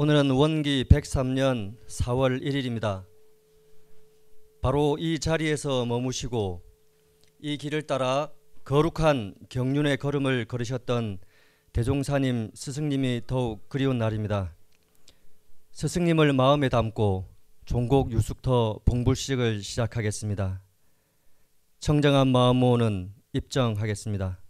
오늘은 원기 103년 4월 1일입니다. 바로 이 자리에서 머무시고 이 길을 따라 거룩한 경륜의 걸음을 걸으셨던 대종사님 스승님이 더욱 그리운 날입니다. 스승님을 마음에 담고 종곡 유숙터 봉불식을 시작하겠습니다. 청정한 마음 모으는 입정하겠습니다.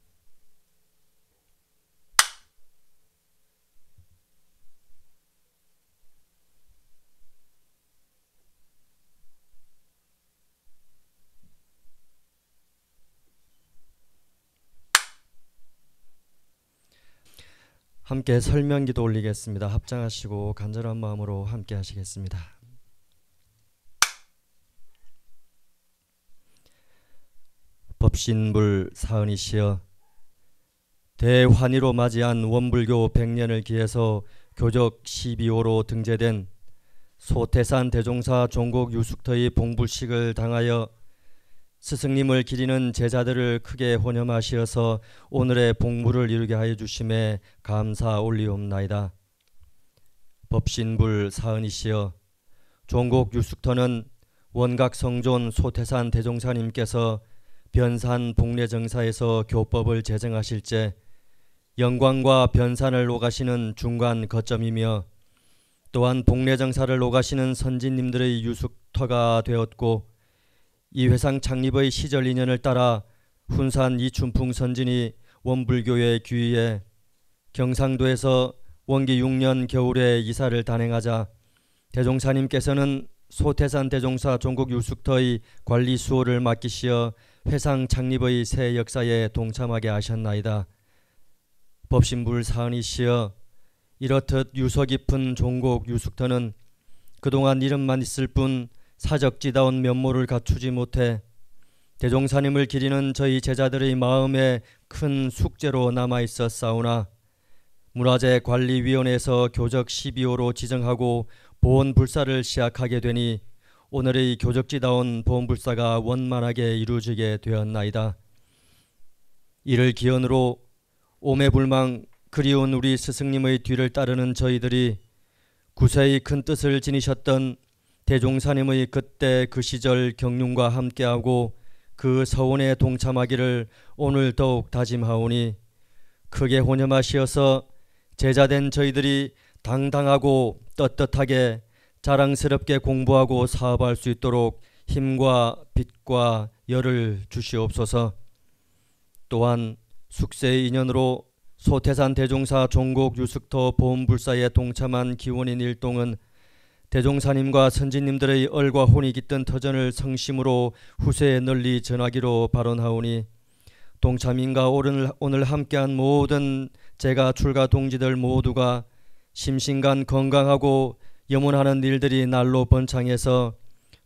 함께 설명기도 올리겠습니다. 합장하시고 간절한 마음으로 함께 하시겠습니다. 법신불 사은이시여, 대환희로 맞이한 원불교 100년을 기해서 교적 12호로 등재된 소태산 대종사 종곡 유숙터의 봉불식을 당하여 스승님을 기리는 제자들을 크게 혼염하시어서 오늘의 복무를 이루게 하여 주심에 감사 올리옵나이다. 법신불 사은이시여, 종곡 유숙터는 원각성존 소태산 대종사님께서 변산 복례정사에서 교법을 제정하실 때 영광과 변산을 오가시는 중간 거점이며 또한 복례정사를 오가시는 선진님들의 유숙터가 되었고, 이 회상 창립의 시절 인연을 따라 훈산 이춘풍 선진이 원불교의 귀위에 경상도에서 원기 6년 겨울에 이사를 단행하자 대종사님께서는 소태산 대종사 종곡 유숙터의 관리 수호를 맡기시어 회상 창립의 새 역사에 동참하게 하셨나이다. 법신불 사은이시여, 이렇듯 유서 깊은 종곡 유숙터는 그동안 이름만 있을 뿐 사적지다운 면모를 갖추지 못해 대종사님을 기리는 저희 제자들의 마음에 큰 숙제로 남아있었사오나 문화재관리위원회에서 교적 12호로 지정하고 보온불사를 시작하게 되니 오늘의 교적지다운 보온불사가 원만하게 이루어지게 되었나이다. 이를 기원으로 오매불망 그리운 우리 스승님의 뒤를 따르는 저희들이 구세의 큰 뜻을 지니셨던 대종사님의 그때 그 시절 경륜과 함께하고 그 서원에 동참하기를 오늘 더욱 다짐하오니 크게 혼염하시어서 제자된 저희들이 당당하고 떳떳하게 자랑스럽게 공부하고 사업할 수 있도록 힘과 빛과 열을 주시옵소서. 또한 숙세의 인연으로 소태산 대종사 종곡 유숙터 보온불사에 동참한 기원인 일동은 대종사님과 선진님들의 얼과 혼이 깃든 터전을 성심으로 후세에 널리 전하기로 발언하오니 동참인과 오늘 함께한 모든 제가 출가 동지들 모두가 심신간 건강하고 염원하는 일들이 날로 번창해서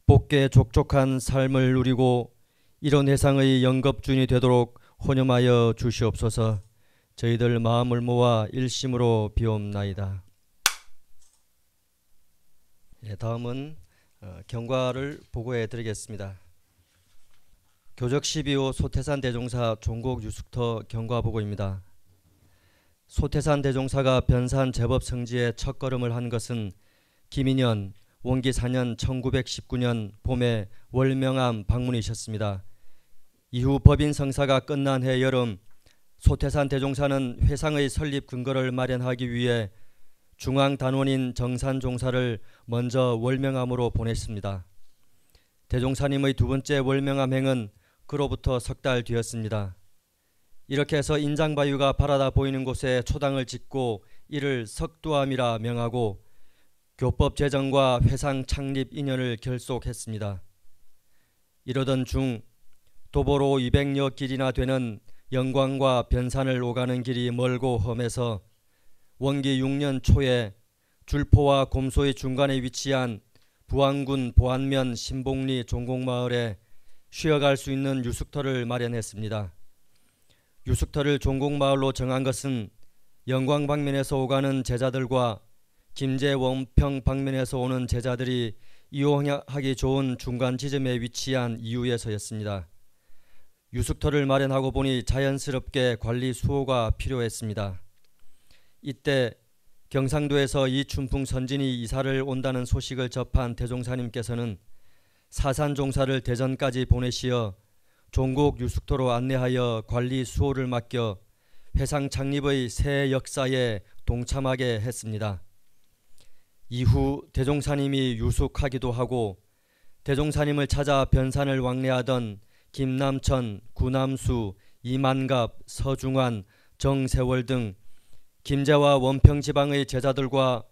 복개 족족한 삶을 누리고 이런 회상의 영겁준이 되도록 혼염하여 주시옵소서. 저희들 마음을 모아 일심으로 비옵나이다. 다음은 경과를 보고해 드리겠습니다. 교적 12호 소태산 대종사 종곡 유숙터 경과 보고입니다. 소태산 대종사가 변산 제법 성지에 첫걸음을 한 것은 김인년 원기 4년 1919년 봄에 월명암 방문이셨습니다. 이후 법인 성사가 끝난 해 여름 소태산 대종사는 회상의 설립 근거를 마련하기 위해 중앙단원인 정산종사를 먼저 월명암으로 보냈습니다. 대종사님의 두 번째 월명암행은 그로부터 석 달 뒤였습니다. 이렇게 해서 인장바위가 바라다 보이는 곳에 초당을 짓고 이를 석두암이라 명하고 교법 제정과 회상 창립 인연을 결속했습니다. 이러던 중 도보로 200여 길이나 되는 영광과 변산을 오가는 길이 멀고 험해서 원기 6년 초에 줄포와 곰소의 중간에 위치한 부안군 보안면 신봉리 종곡마을에 쉬어갈 수 있는 유숙터를 마련했습니다. 유숙터를 종곡마을로 정한 것은 영광 방면에서 오가는 제자들과 김제 원평 방면에서 오는 제자들이 이용하기 좋은 중간 지점에 위치한 이유에서였습니다. 유숙터를 마련하고 보니 자연스럽게 관리 수호가 필요했습니다. 이때 경상도에서 이춘풍 선진이 이사를 온다는 소식을 접한 대종사님께서는 사산종사를 대전까지 보내시어 종곡 유숙토로 안내하여 관리 수호를 맡겨 회상 창립의 새 역사에 동참하게 했습니다. 이후 대종사님이 유숙하기도 하고 대종사님을 찾아 변산을 왕래하던 김남천, 구남수, 이만갑, 서중환, 정세월 등 김제와 원평 지방의 제자들과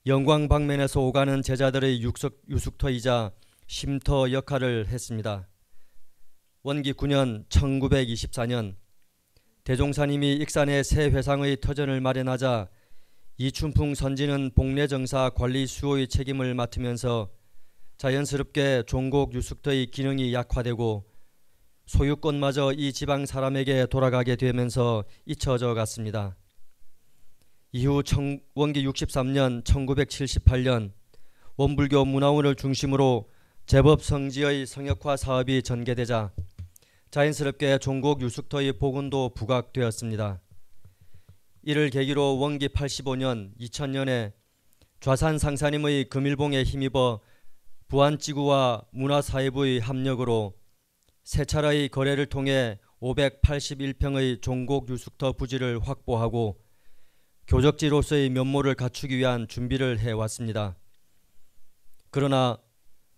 영광 방면에서 오가는 제자들의 유숙터이자 쉼터 역할을 했습니다. 원기 9년 1924년 대종사님이 익산에 새 회상의 터전을 마련하자 이춘풍 선지는 복례정사 관리 수호의 책임을 맡으면서 자연스럽게 종곡 유숙터의 기능이 약화되고 소유권마저 이 지방 사람에게 돌아가게 되면서 잊혀져 갔습니다. 이후 원기 63년 1978년 원불교 문화원을 중심으로 제법 성지의 성역화 사업이 전개되자 자연스럽게 종곡 유숙터의 복원도 부각되었습니다. 이를 계기로 원기 85년 2000년에 좌산 상사님의 금일봉에 힘입어 부안지구와 문화사회부의 합력으로 세 차례의 거래를 통해 581평의 종곡 유숙터 부지를 확보하고 교적지로서의 면모를 갖추기 위한 준비를 해왔습니다. 그러나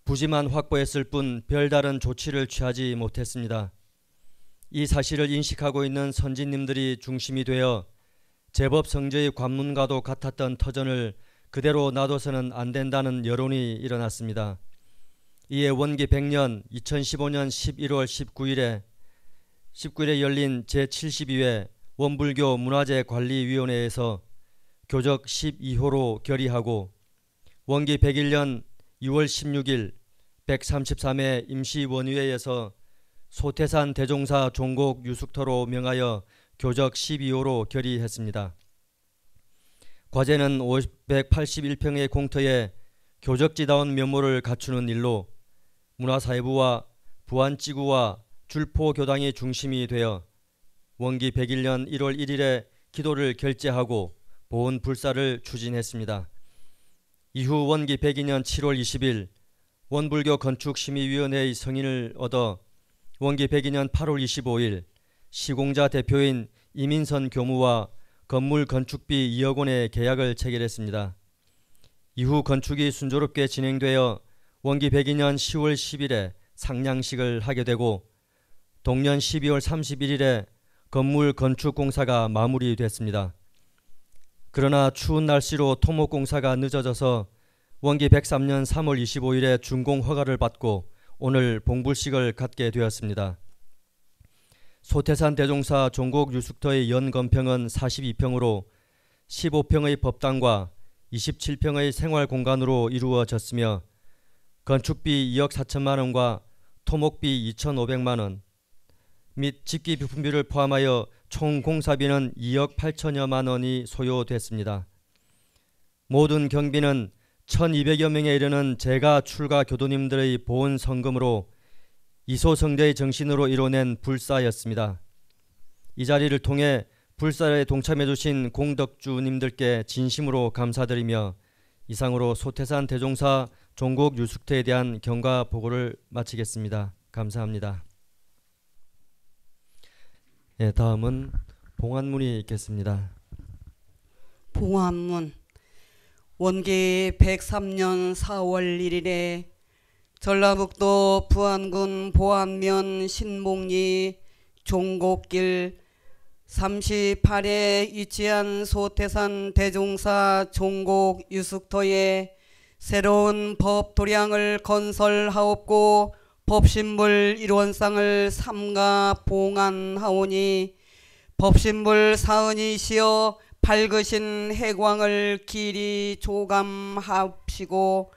부지만 확보했을 뿐 별다른 조치를 취하지 못했습니다. 이 사실을 인식하고 있는 선진님들이 중심이 되어 제법 성지의 관문과도 같았던 터전을 그대로 놔둬서는 안 된다는 여론이 일어났습니다. 이에 원기 100년 2015년 11월 19일에 열린 제72회 원불교 문화재관리위원회에서 교적 12호로 결의하고 원기 101년 2월 16일 133회 임시원의회에서 소태산 대종사 종곡 유숙터로 명하여 교적 12호로 결의했습니다. 과제는 581평의 공터에 교적지다운 면모를 갖추는 일로 문화사회부와 부안지구와 줄포교당이 중심이 되어 원기 101년 1월 1일에 기도를 결재하고 보훈 불사를 추진했습니다. 이후 원기 102년 7월 20일 원불교 건축심의위원회의 승인을 얻어 원기 102년 8월 25일 시공자 대표인 이민선 교무와 건물 건축비 2억 원의 계약을 체결했습니다. 이후 건축이 순조롭게 진행되어 원기 102년 10월 10일에 상냥식을 하게 되고 동년 12월 31일에 건물 건축 공사가 마무리됐습니다. 그러나 추운 날씨로 토목 공사가 늦어져서 원기 103년 3월 25일에 준공 허가를 받고 오늘 봉불식을 갖게 되었습니다. 소태산 대종사 종곡 유숙터의 연건평은 42평으로 15평의 법당과 27평의 생활공간으로 이루어졌으며 건축비 2억 4천만 원과 토목비 2,500만 원 및 집기 부품비를 포함하여 총 공사비는 2억 8천여만 원이 소요됐습니다. 모든 경비는 1,200여 명에 이르는 제가 출가 교도님들의 보훈 성금으로 이소성대의 정신으로 이뤄낸 불사였습니다. 이 자리를 통해 불사에 동참해 주신 공덕주님들께 진심으로 감사드리며 이상으로 소태산 대종사 종곡 유숙터에 대한 경과 보고를 마치겠습니다. 감사합니다. 네, 다음은 봉안문이 있겠습니다. 봉안문. 원기 103년 4월 1일에 전라북도 부안군 보안면 신목리 종곡길 38에 위치한 소태산 대종사 종곡 유숙터에 새로운 법도량을 건설하옵고 법신불 일원상을 삼가 봉안하오니 법신불 사은이시여 밝으신 해광을 길이 조감하시고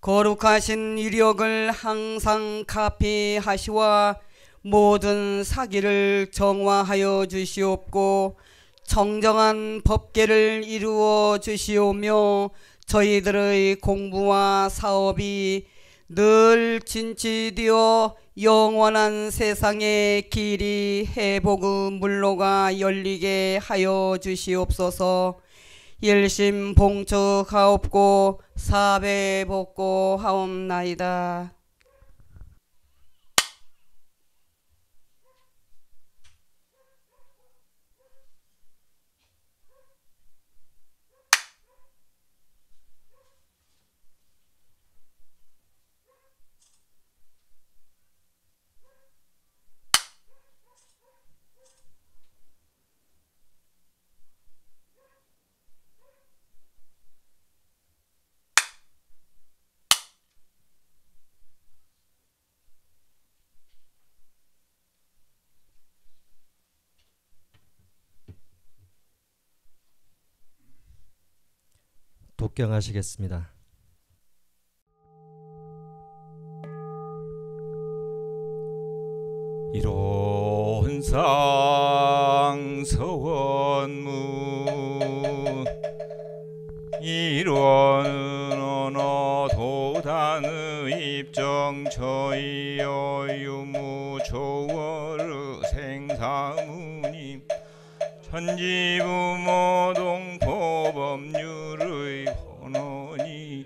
거룩하신 위력을 항상 가피하시와 모든 사기를 정화하여 주시옵고 정정한 법계를 이루어 주시오며 저희들의 공부와 사업이 늘 진치되어 영원한 세상의 길이 회복의 물로가 열리게 하여 주시옵소서. 일심 봉축하옵고 사배 복고하옵나이다. 독경하시겠습니다. 이론상 서원무 이론은 언어 도단의 입정처이여 유무초월의 생사무님 천지부모동포법률의 헌원이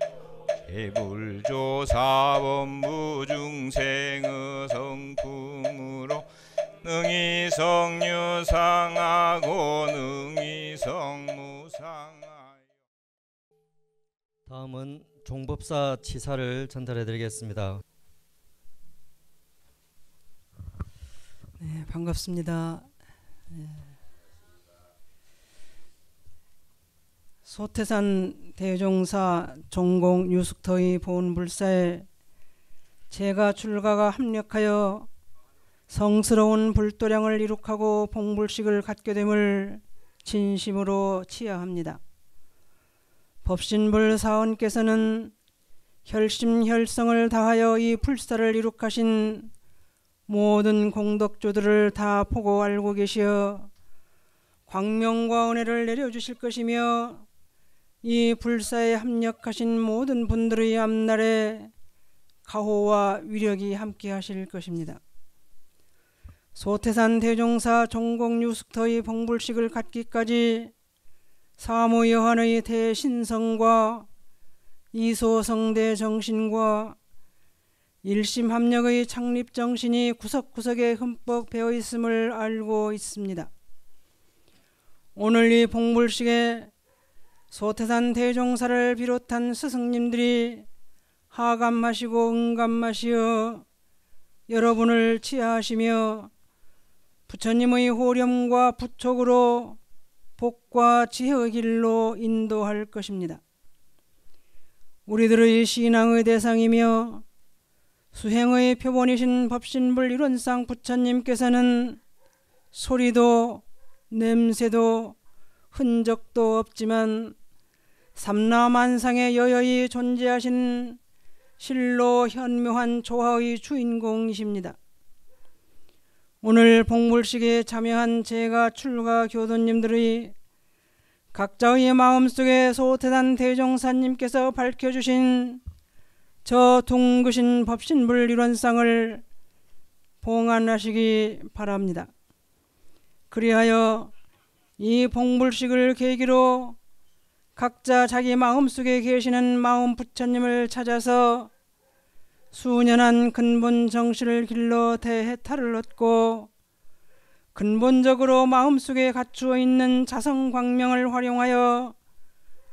재불조사법무 중생의 성품으로 능이성유상하고 능이성무상하여. 다음은 종법사 치사를 전달해 드리겠습니다. 네, 반갑습니다. 소태산 대종사 종공 유숙터의 보훈불사에 제가 출가가 합력하여 성스러운 불도량을 이룩하고 봉불식을 갖게 됨을 진심으로 치하합니다. 법신불 사원께서는 혈심혈성을 다하여 이 불사를 이룩하신 모든 공덕주들을 다 보고 알고 계시어 광명과 은혜를 내려주실 것이며 이 불사에 합력하신 모든 분들의 앞날에 가호와 위력이 함께 하실 것입니다. 소태산 대종사 종공유숙터의 봉불식을 갖기까지 사무여한의 대신성과 이소성대 정신과 일심합력의 창립정신이 구석구석에 흠뻑 배어있음을 알고 있습니다. 오늘 이 봉불식에 소태산 대종사를 비롯한 스승님들이 하감하시고 응감하시어 여러분을 치하하시며 부처님의 호렴과 부촉으로 복과 지혜의 길로 인도할 것입니다. 우리들의 신앙의 대상이며 수행의 표본이신 법신불 일원상 부처님께서는 소리도 냄새도 흔적도 없지만 삼라만상에 여여히 존재하신 실로 현묘한 조화의 주인공이십니다. 오늘 봉불식에 참여한 제가 출가 교도님들의 각자의 마음속에 소태산 대종사님께서 밝혀주신 저 둥그신 법신불 일원상을 봉안하시기 바랍니다. 그리하여 이 봉불식을 계기로 각자 자기 마음속에 계시는 마음 부처님을 찾아서 수년한 근본 정신을 길러 대해탈을 얻고 근본적으로 마음속에 갖추어 있는 자성광명을 활용하여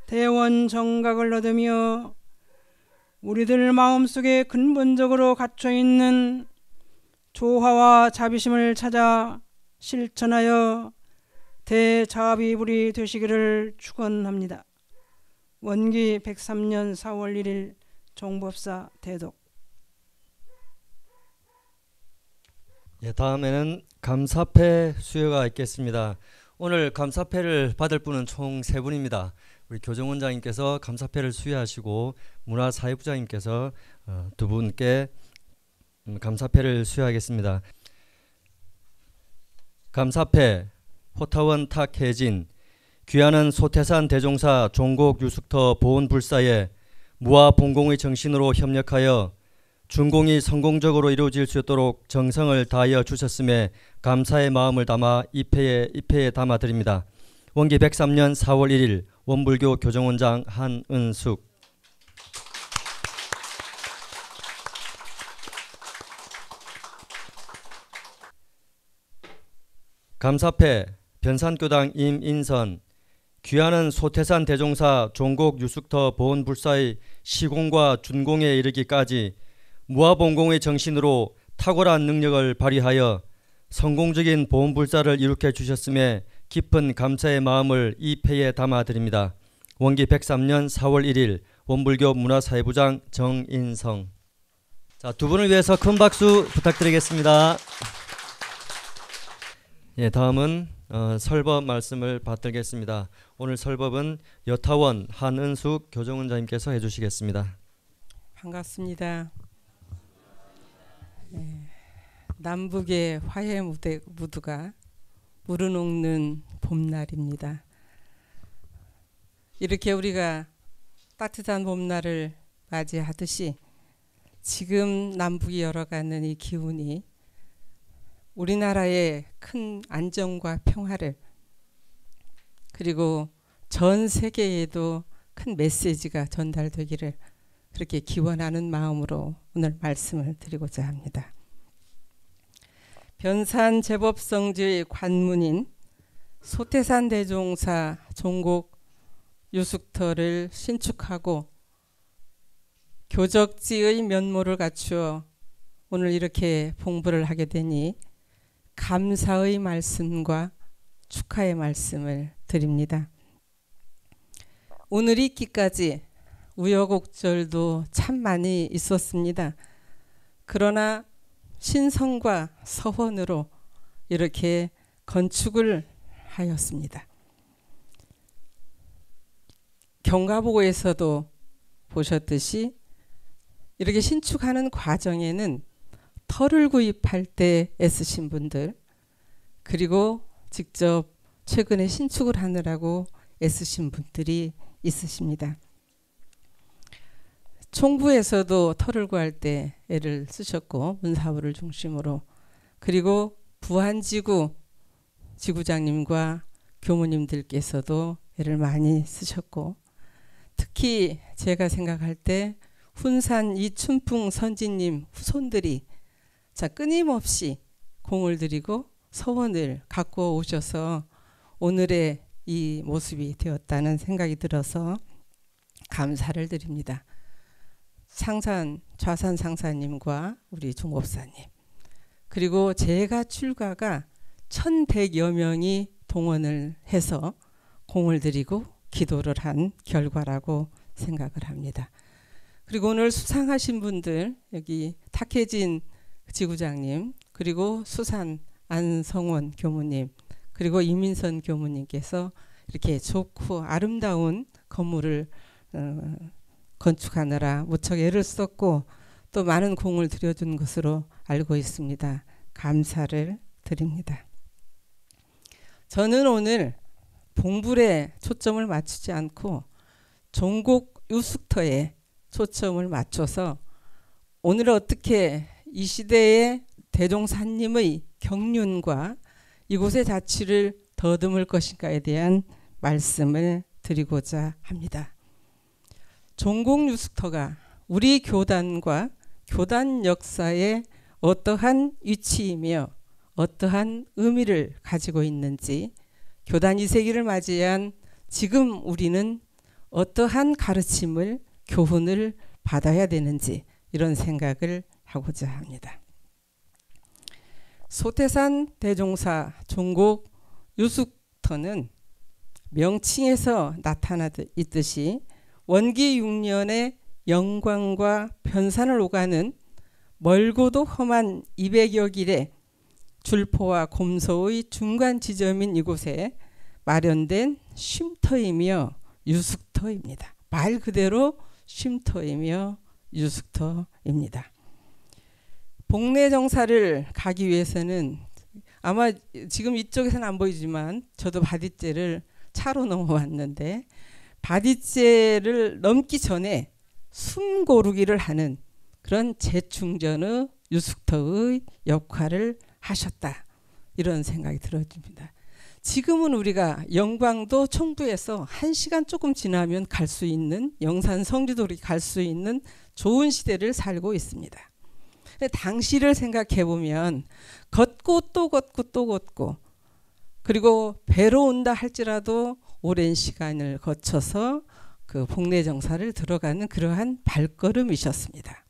대원 정각을 얻으며 우리들 마음속에 근본적으로 갖춰 있는 조화와 자비심을 찾아 실천하여 대자비불이 되시기를 축원합니다. 원기 103년 4월 1일 종법사 대독. 예, 다음에는 감사패 수여가 있겠습니다. 오늘 감사패를 받을 분은 총 3분입니다. 우리 교정원장님께서 감사패를 수여하시고 문화사회부장님께서 2분께 감사패를 수여하겠습니다. 감사패 호타원 탁혜진 귀하는 소태산 대종사 종곡 유숙터 보훈불사에 무아 봉공의 정신으로 협력하여 준공이 성공적으로 이루어질 수 있도록 정성을 다하여 주셨음에 감사의 마음을 담아 입회에 담아 드립니다. 원기 103년 4월 1일 원불교 교정원장 한은숙, 감사패 변산교당 임인선, 귀하는 소태산 대종사 종곡 유숙터 보훈불사의 시공과 준공에 이르기까지 무아봉공의 정신으로 탁월한 능력을 발휘하여 성공적인 보훈불사를 이룩해 주셨음에 깊은 감사의 마음을 이 패에 담아드립니다. 원기 103년 4월 1일 원불교 문화사회부장 정인성. 자, 두 분을 위해서 큰 박수 부탁드리겠습니다. 예, 다음은 설법 말씀을 받들겠습니다. 오늘 설법은 여타원 한은숙 교정원장님께서 해주시겠습니다. 반갑습니다. 남북의 화해 무드가 우러녹는 봄날입니다. 이렇게 우리가 따뜻한 봄날을 맞이하듯이 지금 남북이 열어가는 이 기운이 우리나라의 큰 안정과 평화를, 그리고 전 세계에도 큰 메시지가 전달되기를 그렇게 기원하는 마음으로 오늘 말씀을 드리고자 합니다. 변산 제법성지의 관문인 소태산 대종사 종곡 유숙터를 신축하고 교적지의 면모를 갖추어 오늘 이렇게 봉부를 하게 되니 감사의 말씀과 축하의 말씀을 드립니다. 오늘 있기까지 우여곡절도 참 많이 있었습니다. 그러나 신성과 서원으로 이렇게 건축을 하였습니다. 경가보고에서도 보셨듯이 이렇게 신축하는 과정에는 터를 구입할 때 애쓰신 분들, 그리고 직접 최근에 신축을 하느라고 애쓰신 분들이 있으십니다. 총부에서도 터를 구할 때 애를 쓰셨고, 문사부를 중심으로, 그리고 부안지구 지구장님과 교무님들께서도 애를 많이 쓰셨고, 특히 제가 생각할 때 훈산 이춘풍 선지님 후손들이 자 끊임없이 공을 들이고 서원을 갖고 오셔서 오늘의 이 모습이 되었다는 생각이 들어서 감사를 드립니다. 좌산 상사님과 우리 종업사님, 그리고 제가 출가가 1100여 명이 동원을 해서 공을 들이고 기도를 한 결과라고 생각을 합니다. 그리고 오늘 수상하신 분들, 여기 탁혜진 지구장님, 그리고 수산 안성원 교무님, 그리고 이민선 교무님께서 이렇게 좋고 아름다운 건물을 건축하느라 무척 애를 썼고 또 많은 공을 들여준 것으로 알고 있습니다. 감사를 드립니다. 저는 오늘 봉불에 초점을 맞추지 않고 종곡 유숙터에 초점을 맞춰서 오늘 어떻게 이 시대의 대종사님의 경륜과 이곳의 자취를 더듬을 것인가에 대한 말씀을 드리고자 합니다. 종곡 유숙터가 우리 교단과 교단 역사에 어떠한 위치이며 어떠한 의미를 가지고 있는지, 교단 2세기를 맞이한 지금 우리는 어떠한 가르침을, 교훈을 받아야 되는지 이런 생각을 하고자 합니다. 소태산 대종사 종곡 유숙터는 명칭에서 나타나있듯이 원기 6년에 영광과 변산을 오가는 멀고도 험한 200여 길의 줄포와 곰소의 중간 지점인 이곳에 마련된 쉼터이며 유숙터입니다. 말 그대로 쉼터이며 유숙터입니다. 복례 정사를 가기 위해서는 아마 지금 이쪽에서는 안 보이지만 저도 바디째를 차로 넘어왔는데 바디째를 넘기 전에 숨 고르기를 하는 그런 재충전의 유숙터의 역할을 하셨다. 이런 생각이 들어집니다. 지금은 우리가 영광도 총부에서 1시간 조금 지나면 갈 수 있는, 영산 성지도로 갈 수 있는 좋은 시대를 살고 있습니다. 당시를 생각해 보면 걷고 또 걷고 또 걷고, 그리고 배로 온다 할지라도 오랜 시간을 거쳐서 그 복례정사를 들어가는 그러한 발걸음이셨습니다.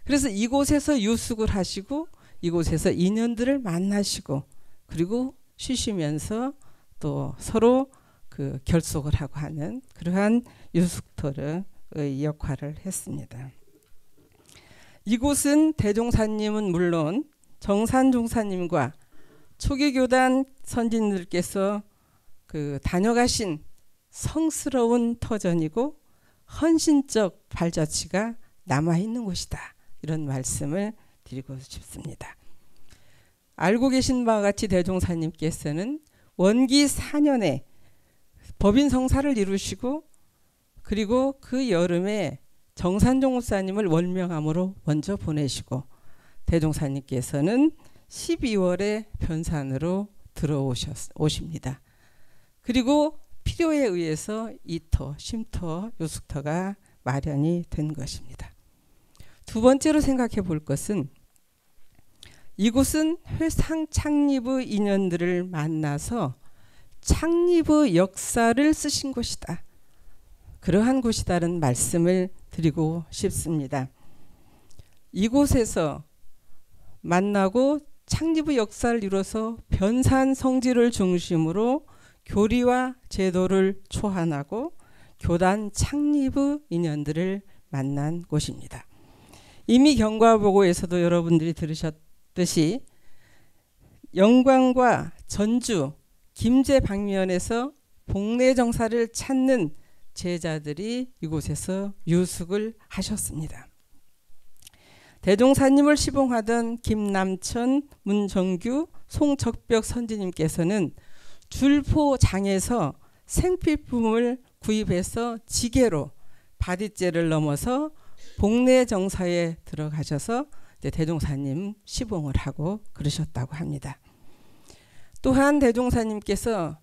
그래서 이곳에서 유숙을 하시고 이곳에서 인연들을 만나시고, 그리고 쉬시면서 또 서로 그 결속을 하고 하는 그러한 유숙터의 역할을 했습니다. 이곳은 대종사님은 물론 정산종사님과 초기교단 선진들께서 그 다녀가신 성스러운 터전이고 헌신적 발자취가 남아있는 곳이다, 이런 말씀을 드리고 싶습니다. 알고 계신 바와 같이 대종사님께서는 원기 4년에 법인 성사를 이루시고, 그리고 그 여름에 정산종 목사님을 월명암으로 먼저 보내시고, 대종사님께서는 12월에 변산으로 들어오십니다. 그리고 필요에 의해서 2터, 쉼터, 요숙터가 마련이 된 것입니다. 두 번째로 생각해 볼 것은, 이곳은 회상 창립의 인연들을 만나서 창립의 역사를 쓰신 곳이다, 그러한 곳이다라는 말씀을 드리고 싶습니다. 이곳에서 만나고 창립의 역사를 이뤄서 변산 성지를 중심으로 교리와 제도를 초안하고 교단 창립의 인연들을 만난 곳입니다. 이미 경과보고에서도 여러분들이 들으셨듯이 영광과 전주, 김제 방면에서 복례정사를 찾는 제자들이 이곳에서 유숙을 하셨습니다. 대종사님을 시봉하던 김남천, 문정규, 송적벽 선지님께서는 줄포장에서 생필품을 구입해서 지게로 바디째를 넘어서 복례정사에 들어가셔서 대종사님 시봉을 하고 그러셨다고 합니다. 또한 대종사님께서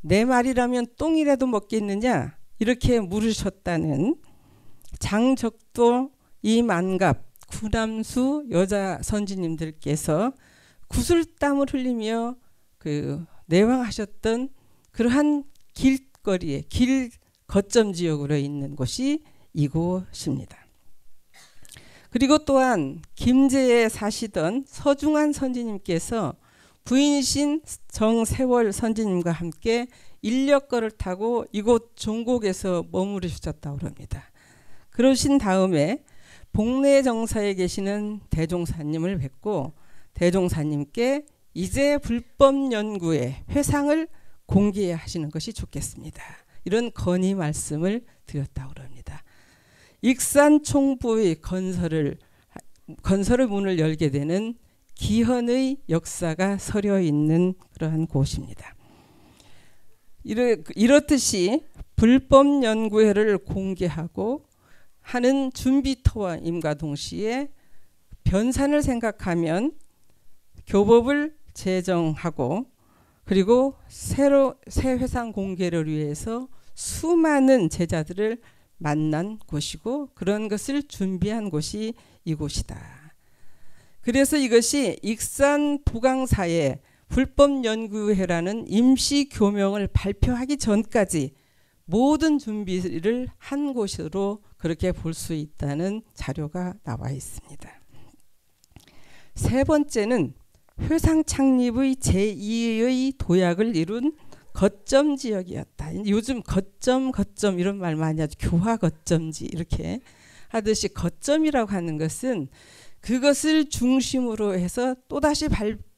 내 말이라면 똥이라도 먹겠느냐, 이렇게 물으셨다는 장적도, 이만갑, 구남수 여자 선지님들께서 구슬땀을 흘리며 그 내왕하셨던 그러한 길거리에, 길 거점 지역으로 있는 곳이 이곳입니다. 그리고 또한 김제에 사시던 서중환 선지님께서 부인이신 정세월 선지님과 함께 인력거를 타고 이곳 종곡에서 머무르셨다고 합니다. 그러신 다음에 복례정사에 계시는 대종사님을 뵙고 대종사님께 이제 불법 연구의 회상을 공개하시는 것이 좋겠습니다, 이런 건의 말씀을 드렸다고 합니다. 익산 총부의 건설의 문을 열게 되는 기현의 역사가 서려 있는 그러한 곳입니다. 이렇듯이 불법 연구회를 공개하고 하는 준비터임과 동시에 변산을 생각하면 교법을 제정하고, 그리고 새 회상 공개를 위해서 수많은 제자들을 만난 곳이고 그런 것을 준비한 곳이 이곳이다. 그래서 이것이 익산 부강사에 불법연구회라는 임시교명을 발표하기 전까지 모든 준비를 한 곳으로 그렇게 볼 수 있다는 자료가 나와 있습니다. 세 번째는 회상 창립의 제2의 도약을 이룬 거점 지역이었다. 요즘 거점 이런 말 많이 하죠. 교화 거점지 이렇게 하듯이 거점이라고 하는 것은 그것을 중심으로 해서 또다시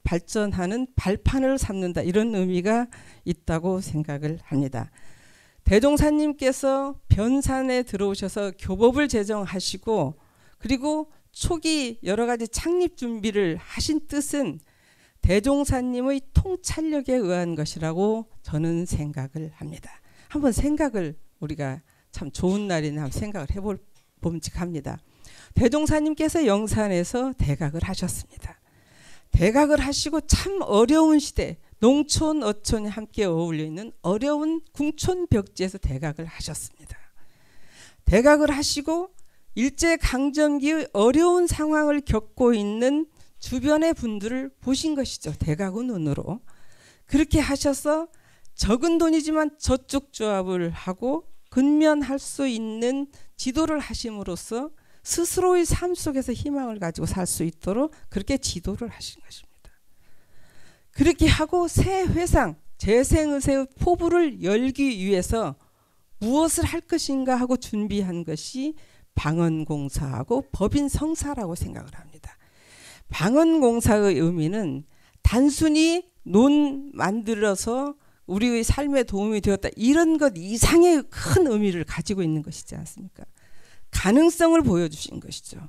발전하는 발판을 삼는다, 이런 의미가 있다고 생각을 합니다. 대종사님께서 변산에 들어오셔서 교법을 제정하시고 그리고 초기 여러 가지 창립 준비를 하신 뜻은 대종사님의 통찰력에 의한 것이라고 저는 생각을 합니다. 한번 생각을, 우리가 참 좋은 날이네 한번 생각을 해볼 봄직합니다. 대종사님께서 영산에서 대각을 하셨습니다. 대각을 하시고 참 어려운 시대, 농촌, 어촌이 함께 어울려 있는 어려운 궁촌벽지에서 대각을 하셨습니다. 대각을 하시고 일제강점기의 어려운 상황을 겪고 있는 주변의 분들을 보신 것이죠. 대각의 눈으로. 그렇게 하셔서 적은 돈이지만 저축 조합을 하고 근면할 수 있는 지도를 하심으로써 스스로의 삶 속에서 희망을 가지고 살 수 있도록 그렇게 지도를 하신 것입니다. 그렇게 하고 새 회상, 재생의세의 포부를 열기 위해서 무엇을 할 것인가 하고 준비한 것이 방언공사하고 법인성사라고 생각을 합니다. 방언공사의 의미는 단순히 논 만들어서 우리의 삶에 도움이 되었다 이런 것 이상의 큰 의미를 가지고 있는 것이지 않습니까? 가능성을 보여주신 것이죠.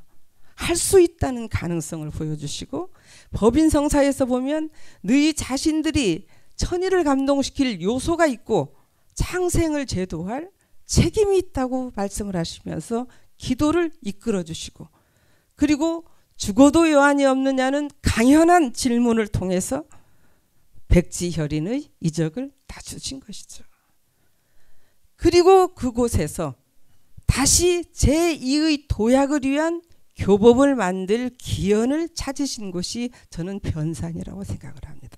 할 수 있다는 가능성을 보여주시고 법인성사에서 보면 너희 자신들이 천의를 감동시킬 요소가 있고 창생을 제도할 책임이 있다고 말씀을 하시면서 기도를 이끌어 주시고 그리고 죽어도 여한이 없느냐는 강연한 질문을 통해서 백지혈인의 이적을 다 주신 것이죠. 그리고 그곳에서 다시 제2의 도약을 위한 교법을 만들 기원을 찾으신 곳이 저는 변산이라고 생각을 합니다.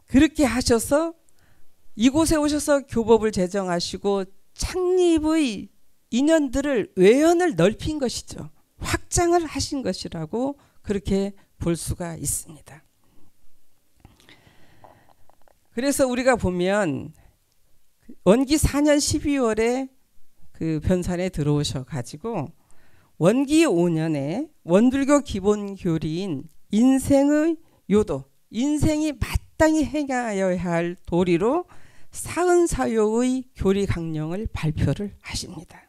그렇게 하셔서 이곳에 오셔서 교법을 제정하시고 창립의 인연들을 외연을 넓힌 것이죠. 확장을 하신 것이라고 그렇게 볼 수가 있습니다. 그래서 우리가 보면 원기 4년 12월에 그 변산에 들어오셔 가지고 원기 5년에 원불교 기본 교리인 인생의 요도, 인생이 마땅히 행하여야 할 도리로 44요의 교리 강령을 발표를 하십니다.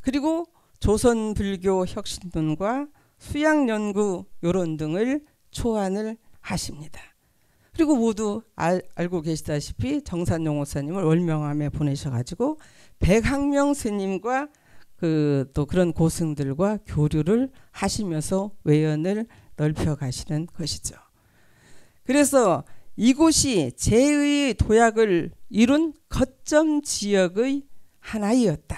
그리고 조선 불교 혁신론과 수양 연구 요론 등을 초안을 하십니다. 그리고 모두 알고 계시다시피 정산용 목사님을 월명암에 보내셔가지고 백학명 스님과 또 그런 고승들과 교류를 하시면서 외연을 넓혀 가시는 것이죠. 그래서 이곳이 제의 도약을 이룬 거점 지역의 하나이었다.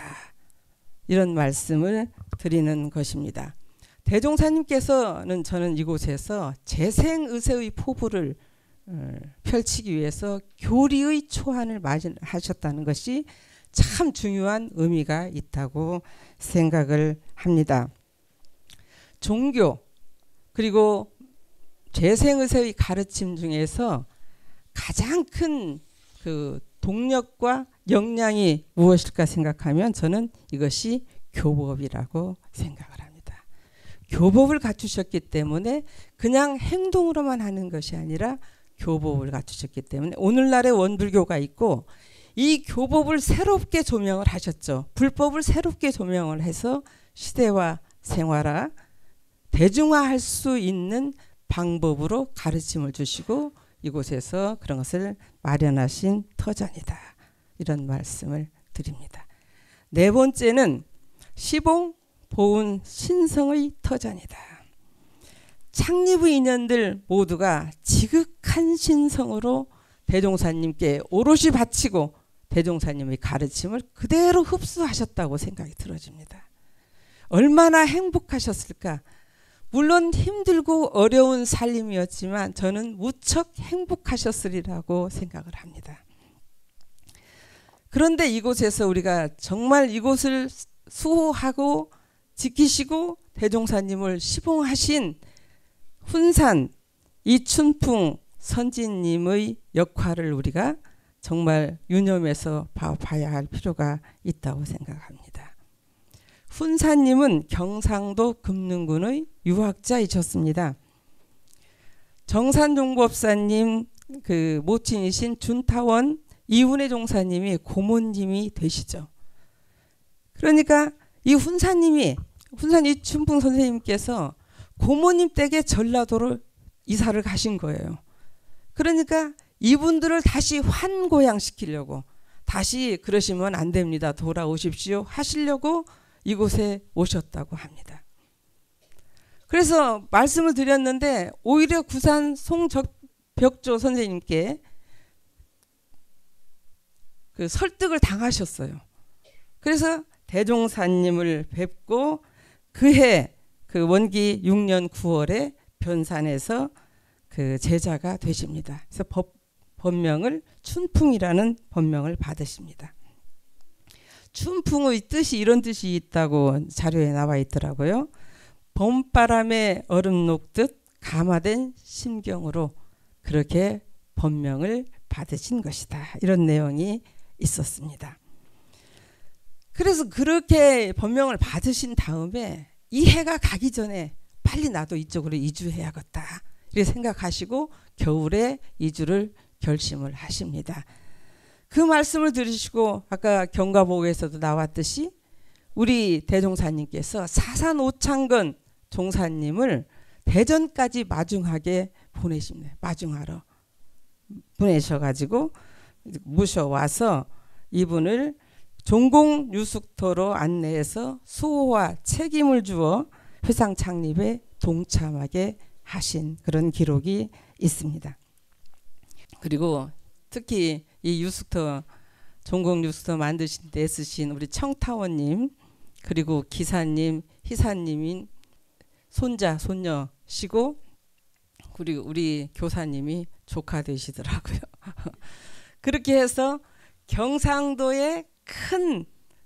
이런 말씀을 드리는 것입니다. 대종사님께서는 저는 이곳에서 재생의세의 포부를 펼치기 위해서 교리의 초안을 하셨다는 것이 참 중요한 의미가 있다고 생각을 합니다. 종교 그리고 재생의세의 가르침 중에서 가장 큰 그 동력과 역량이 무엇일까 생각하면 저는 이것이 교법이라고 생각을 합니다. 교법을 갖추셨기 때문에 그냥 행동으로만 하는 것이 아니라 교법을 갖추셨기 때문에 오늘날의 원불교가 있고 이 교법을 새롭게 조명을 하셨죠. 불법을 새롭게 조명을 해서 시대와 생활화, 대중화할 수 있는 방법으로 가르침을 주시고 이곳에서 그런 것을 마련하신 터전이다. 이런 말씀을 드립니다. 네 번째는 시봉, 보은, 신성의 터전이다. 창립의 인연들 모두가 지극한 신성으로 대종사님께 오롯이 바치고 대종사님의 가르침을 그대로 흡수하셨다고 생각이 들어집니다. 얼마나 행복하셨을까. 물론 힘들고 어려운 살림이었지만 저는 무척 행복하셨으리라고 생각을 합니다. 그런데 이곳에서 우리가 정말 이곳을 수호하고 지키시고 대종사님을 시봉하신 훈산 이춘풍 선지님의 역할을 우리가 정말 유념해서 봐야 할 필요가 있다고 생각합니다. 훈사님은 경상도 금능군의 유학자이셨습니다. 정산종법사님 그 모친이신 준타원 이훈의 종사님이 고모님이 되시죠. 그러니까 이 훈사님이 훈산 이춘풍 선생님께서 고모님 댁에 전라도로 이사를 가신 거예요. 그러니까 이분들을 다시 환고양시키려고 다시 그러시면 안 됩니다. 돌아오십시오 하시려고 이곳에 오셨다고 합니다. 그래서 말씀을 드렸는데 오히려 구산 송벽조 선생님께 그 설득을 당하셨어요. 그래서 대종사님을 뵙고 그해 그 원기 6년 9월에 변산에서 그 제자가 되십니다. 그래서 법명을 춘풍이라는 법명을 받으십니다. 춘풍의 뜻이 이런 뜻이 있다고 자료에 나와 있더라고요. 봄바람에 얼음 녹듯 감화된 심경으로 그렇게 법명을 받으신 것이다. 이런 내용이 있었습니다. 그래서 그렇게 법명을 받으신 다음에 이 해가 가기 전에 빨리 나도 이쪽으로 이주해야겠다. 이렇게 생각하시고 겨울에 이주를 결심을 하십니다. 그 말씀을 들으시고 아까 경과보고에서도 나왔듯이 우리 대종사님께서 사산오창건 종사님을 대전까지 마중하게 보내십니다. 마중하러 보내셔가지고 모셔와서 이분을 종공유숙터로 안내해서 수호와 책임을 주어 회상 창립에 동참하게 하신 그런 기록이 있습니다. 그리고 특히 이 유숙터 종공유숙터 만드신 데 쓰신 우리 청타원님 그리고 기사님, 희사님인 손자, 손녀시고 그리고 우리 교사님이 조카 되시더라고요. 그렇게 해서 경상도의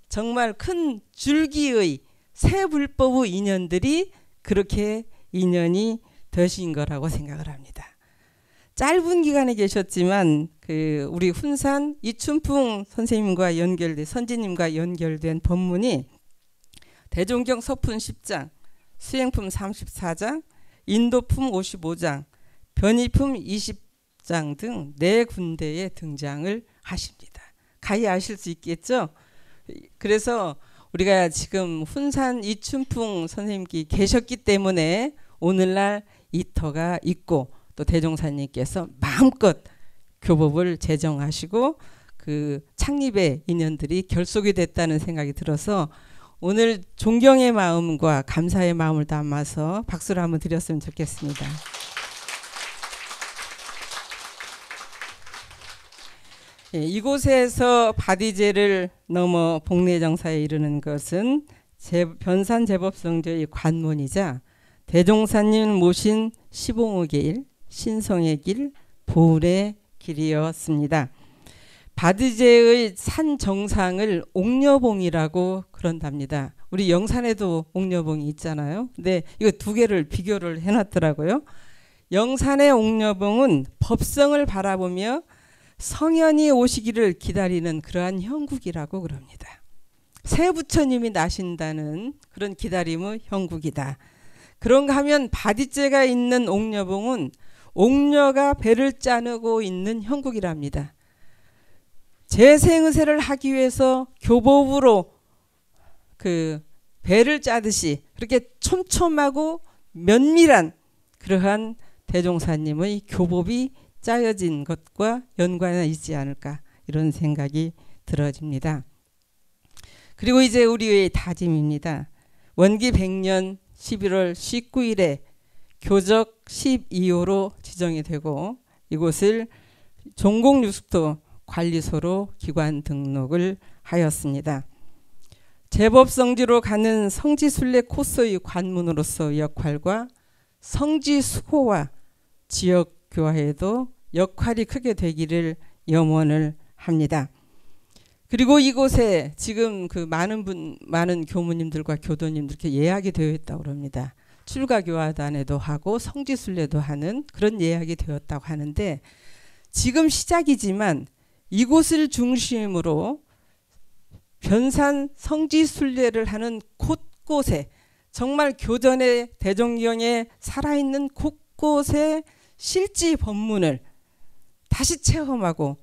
정말 큰 줄기의 새 불법의 인연들이 그렇게 인연이 되신 거라고 생각을 합니다. 짧은 기간에 계셨지만 그 우리 훈산 이춘풍 선생님과 연결된 선지님과 연결된 법문이 대종경 서품 10장, 수행품 34장, 인도품 55장, 변이품 20장 등 4군데에 등장을 하십니다. 가히 아실 수 있겠죠? 그래서 우리가 지금 훈산 이춘풍 선생님께 계셨기 때문에 오늘날 이 터가 있고 또 대종사님께서 마음껏 교법을 제정하시고 그 창립의 인연들이 결속이 됐다는 생각이 들어서 오늘 존경의 마음과 감사의 마음을 담아서 박수를 한번 드렸으면 좋겠습니다. 이곳에서 바디제를 넘어 복례정사에 이르는 것은 변산 제법성조의 관문이자 대종사님 모신 시봉의 길, 신성의 길, 보울의 길이었습니다. 바디제의 산 정상을 옥녀봉이라고 그런답니다. 우리 영산에도 옥녀봉이 있잖아요. 근데 이거 두 개를 비교를 해놨더라고요. 영산의 옥녀봉은 법성을 바라보며 성현이 오시기를 기다리는 그러한 형국이라고 그럽니다. 새 부처님이 나신다는 그런 기다림의 형국이다. 그런가 하면 바디제가 있는 옥녀봉은 옥녀가 배를 짜내고 있는 형국이랍니다. 재생의세를 하기 위해서 교법으로 그 배를 짜듯이 그렇게 촘촘하고 면밀한 그러한 대종사님의 교법이 짜여진 것과 연관이 있지 않을까 이런 생각이 들어집니다. 그리고 이제 우리의 다짐입니다. 원기 100년 11월 19일에 교적 12호로 지정이 되고 이곳을 종공유숙도 관리소로 기관 등록을 하였습니다. 제법성지로 가는 성지순례 코스의 관문으로서 역할과 성지수호와 지역교화에도 역할이 크게 되기를 염원을 합니다. 그리고 이곳에 지금 그 많은 교무님들과 교도님들 이렇게 예약이 되어 있다고 합니다. 출가교화단에도 하고 성지순례도 하는 그런 예약이 되었다고 하는데 지금 시작이지만 이곳을 중심으로 변산 성지순례를 하는 곳곳에 정말 교전의 대종경에 살아있는 곳곳에 실지 법문을 다시 체험하고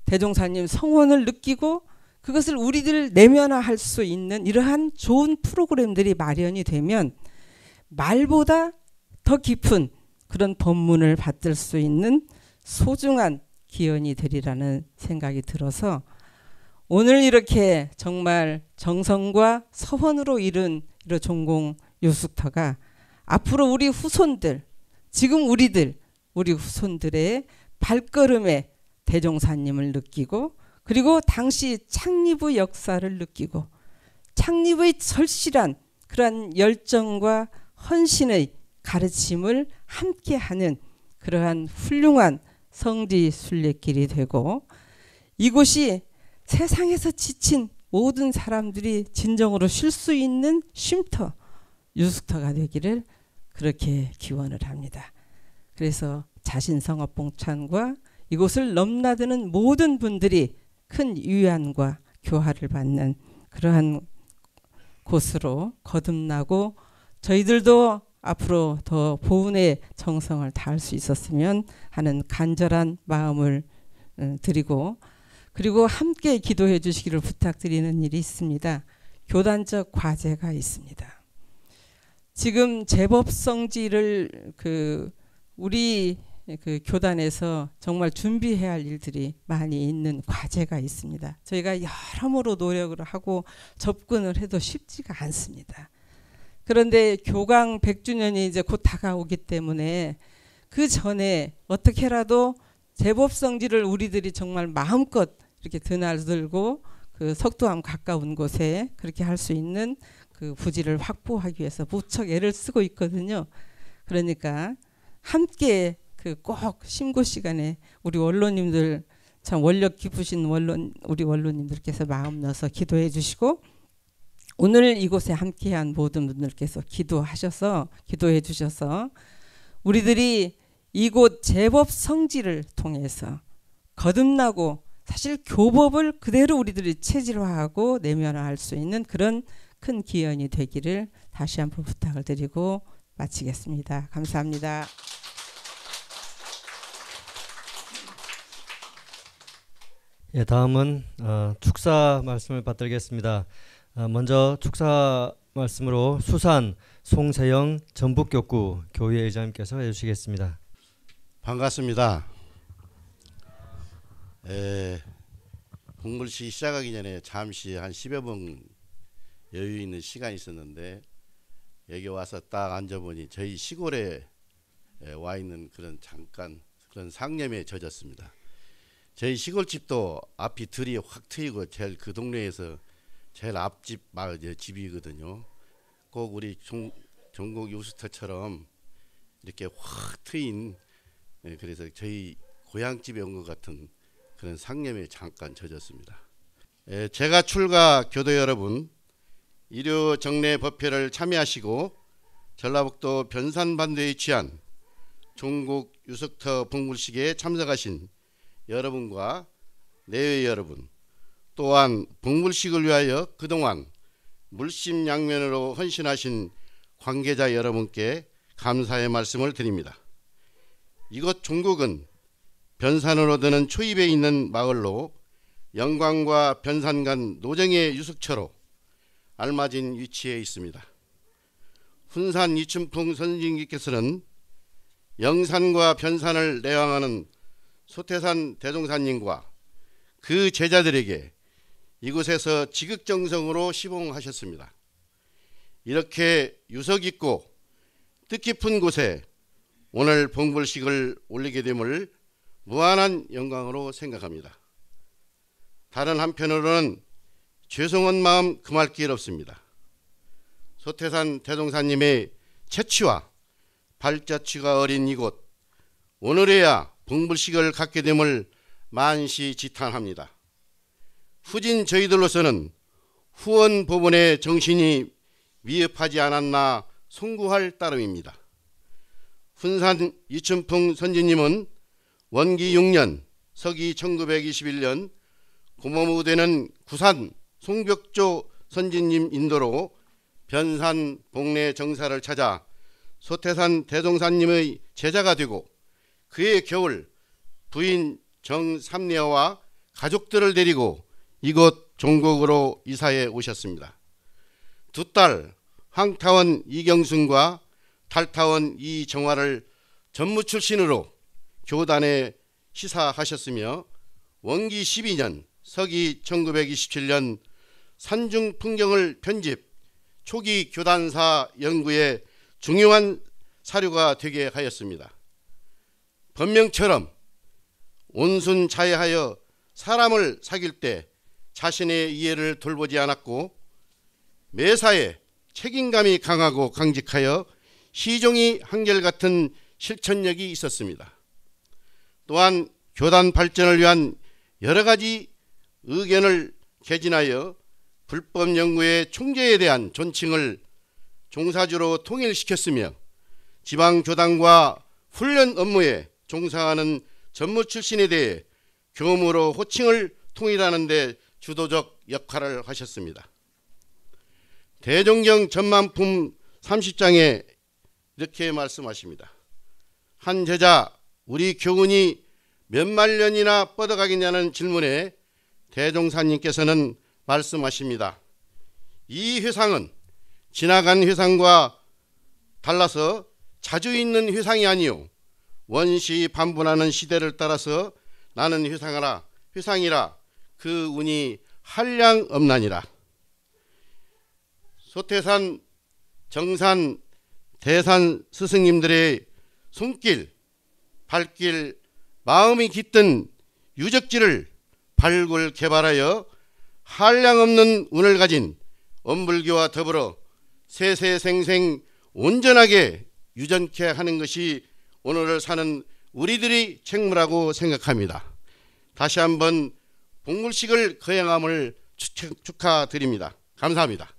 대종사님 성원을 느끼고 그것을 우리들 내면화할 수 있는 이러한 좋은 프로그램들이 마련이 되면 말보다 더 깊은 그런 법문을 받을 수 있는 소중한 기원이 되리라는 생각이 들어서 오늘 이렇게 정말 정성과 서원으로 이룬 이런 종공유숙터가 앞으로 우리 후손들, 지금 우리 후손들의 발걸음에 대종사님을 느끼고, 그리고 당시 창립의 역사를 느끼고 창립의 절실한 그러한 열정과 헌신의 가르침을 함께하는 그러한 훌륭한 성지 순례길이 되고, 이곳이 세상에서 지친 모든 사람들이 진정으로 쉴 수 있는 쉼터, 유숙터가 되기를 그렇게 기원을 합니다. 그래서 자신성업봉찬과 이곳을 넘나드는 모든 분들이 큰 위안과 교화를 받는 그러한 곳으로 거듭나고, 저희들도 앞으로 더 보훈의 정성을 다할 수 있었으면 하는 간절한 마음을 드리고, 그리고 함께 기도해 주시기를 부탁드리는 일이 있습니다. 교단적 과제가 있습니다. 지금 제법성지를 우리 교단에서 정말 준비해야 할 일들이 많이 있는 과제가 있습니다. 저희가 여러모로 노력을 하고 접근을 해도 쉽지가 않습니다. 그런데 교강 100주년이 이제 곧 다가오기 때문에 그 전에 어떻게라도 제법성지를 우리들이 정말 마음껏 이렇게 드나들고 그 석도암 가까운 곳에 그렇게 할 수 있는 그 부지를 확보하기 위해서 무척 애를 쓰고 있거든요. 그러니까 함께 꼭 심고 시간에 우리 원로님들, 참 원력 깊으신 우리 원로님들께서 마음 넣어서 기도해 주시고, 오늘 이곳에 함께한 모든 분들께서 기도해 주셔서 우리들이 이곳 제법 성지를 통해서 거듭나고, 사실 교법을 그대로 우리들이 체질화하고 내면화할 수 있는 그런 큰 기원이 되기를 다시 한번 부탁을 드리고 마치겠습니다. 감사합니다. 예, 다음은 축사 말씀을 받들겠습니다. 먼저 축사 말씀으로 수산 송세영 전북교구 교회 의장님께서 해주시겠습니다. 반갑습니다. 봉불식 시작하기 전에 잠시 한 10여 분 여유 있는 시간이 있었는데, 여기 와서 딱 앉아보니 저희 시골에 와 있는 그런 상념에 젖었습니다. 저희 시골집도 앞이 들이 확 트이고 제일 그 동네에서 제일 앞집 마을 집이거든요. 꼭 우리 종곡 유스터처럼 이렇게 확 트인, 그래서 저희 고향집에 온 것 같은 그런 상념에 잠깐 젖었습니다. 제가 출가 교도 여러분, 일요 정례 법회를 참여하시고 전라북도 변산반도에 위치한 종곡 유석터 봉불식에 참석하신 여러분과 내외 여러분, 또한 봉불식을 위하여 그동안 물심양면으로 헌신하신 관계자 여러분께 감사의 말씀을 드립니다. 이곳 종곡은 변산으로 드는 초입에 있는 마을로 영광과 변산 간 노정의 유숙처로 알맞은 위치에 있습니다. 훈산 이춘풍 선진님께서는 영산과 변산을 내왕하는 소태산 대종사님과 그 제자들에게 이곳에서 지극정성으로 시봉하셨습니다. 이렇게 유석 있고 뜻깊은 곳에 오늘 봉불식을 올리게 됨을 무한한 영광으로 생각합니다. 다른 한편으로는 죄송한 마음 금할 길 없습니다. 소태산 대종사님의 채취와 발자취가 어린 이곳, 오늘에야 봉불식을 갖게 됨을 만시지탄합니다. 후진 저희들로서는 후원 법원의 정신이 위협하지 않았나 송구할 따름입니다. 훈산 이춘풍 선지님은 원기 6년 서기 1921년 고모무되는 구산 송벽조 선지님 인도로 변산 봉례 정사를 찾아 소태산 대종사님의 제자가 되고, 그해 겨울 부인 정삼례와 가족들을 데리고 이곳 종곡으로 이사해 오셨습니다. 두 딸 황타원 이경순과 탈타원 이정화를 전무 출신으로 교단에 시사하셨으며, 원기 12년 서기 1927년 산중 풍경을 편집 초기 교단사 연구에 중요한 사료가 되게 하였습니다. 본명처럼 온순 자애하여 사람을 사귈 때 자신의 이해를 돌보지 않았고 매사에 책임감이 강하고 강직하여 시종이 한결같은 실천력이 있었습니다. 또한 교단 발전을 위한 여러 가지 의견을 개진하여 불법 연구의 총재에 대한 존칭을 종사주로 통일시켰으며 지방 교단과 훈련 업무에 종사하는 전무 출신에 대해 교무로 호칭을 통일하는 데 주도적 역할을 하셨습니다. 대종경 전만품 30장에 이렇게 말씀하십니다. 한 제자 우리 교훈이 몇만 년이나 뻗어가겠냐는 질문에 대종사님께서는 말씀하십니다. 이 회상은 지나간 회상과 달라서 자주 있는 회상이 아니요 원시 반분하는 시대를 따라서 나는 회상이라 그 운이 한량 없나니라. 소태산, 정산, 대산 스승님들의 손길, 발길, 마음이 깃든 유적지를 발굴 개발하여 한량없는 운을 가진 엄불교와 더불어 세세생생 온전하게 유전케 하는 것이 오늘을 사는 우리들의 책무라고 생각합니다. 다시 한번 복물식을 거행함을 축하드립니다. 감사합니다.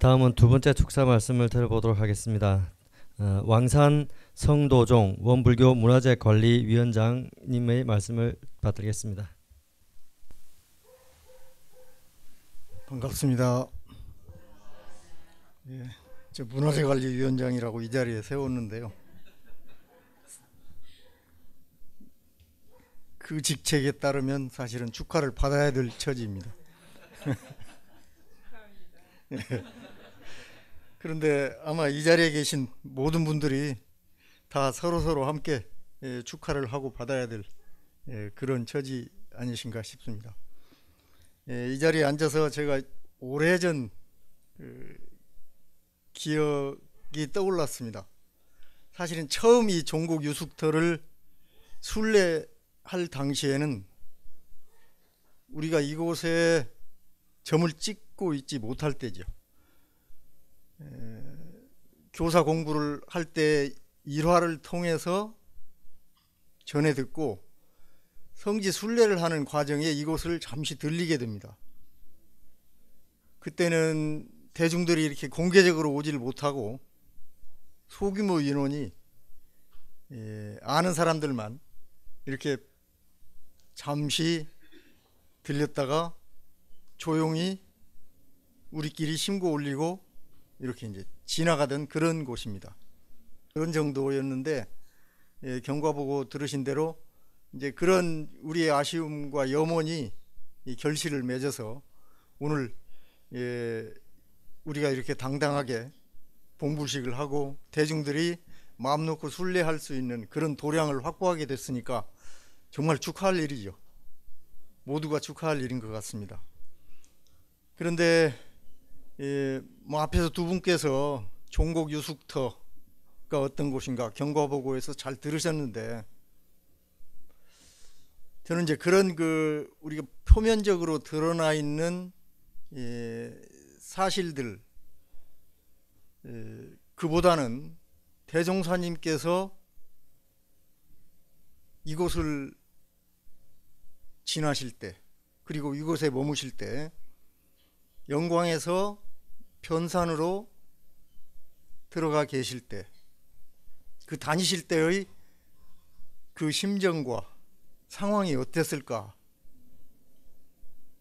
다음은 두 번째 축사 말씀을 들어보도록 하겠습니다. 왕산 성도종 원불교 문화재관리위원장님의 말씀을 받드리겠습니다. 반갑습니다. 예, 저 문화재관리위원장이라고 이 자리에 세웠는데요. 그 직책에 따르면 사실은 축하를 받아야 될 처지입니다. 예. 그런데 아마 이 자리에 계신 모든 분들이 다 서로 함께 축하를 하고 받아야 될 그런 처지 아니신가 싶습니다. 이 자리에 앉아서 제가 오래전 기억이 떠올랐습니다. 사실은 처음 이 종곡 유숙터를 순례할 당시에는 우리가 이곳에 점을 찍고 있지 못할 때죠. 교사 공부를 할 때 일화를 통해서 전해 듣고 성지 순례를 하는 과정에 이곳을 잠시 들리게 됩니다. 그때는 대중들이 이렇게 공개적으로 오질 못하고 소규모 인원이 아는 사람들만 이렇게 잠시 들렸다가 조용히 우리끼리 신고 올리고 이렇게 이제 지나가던 그런 곳입니다. 그런 정도였는데 경과 보고 들으신 대로 이제 그런 우리의 아쉬움과 염원이 이 결실을 맺어서 오늘 우리가 이렇게 당당하게 봉불식을 하고 대중들이 마음 놓고 순례할 수 있는 그런 도량을 확보하게 됐으니까 정말 축하할 일이죠. 모두가 축하할 일인 것 같습니다. 그런데 뭐 앞에서 두 분께서 종곡 유숙터가 어떤 곳인가 경과보고에서 잘 들으셨는데 저는 이제 그런 우리가 표면적으로 드러나 있는 사실들 그보다는 대종사님께서 이곳을 지나실 때 그리고 이곳에 머무실 때 영광에서 변산으로 들어가 계실 때 그 다니실 때의 그 심정과 상황이 어땠을까?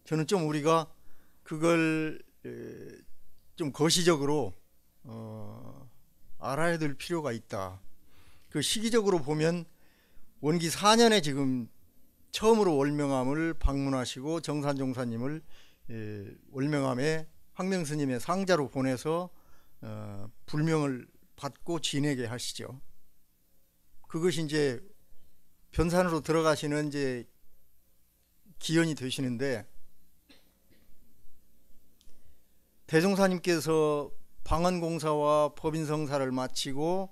저는 좀 우리가 그걸 좀 거시적으로 알아야 될 필요가 있다. 그 시기적으로 보면 원기 4년에 지금 처음으로 월명암을 방문하시고 정산종사님을 월명암에 황명스님의 상자로 보내서 불명을 받고 지내게 하시죠. 그것이 이제 변산으로 들어가시는 이제 기원이 되시는데 대종사님께서 방언공사와 법인성사를 마치고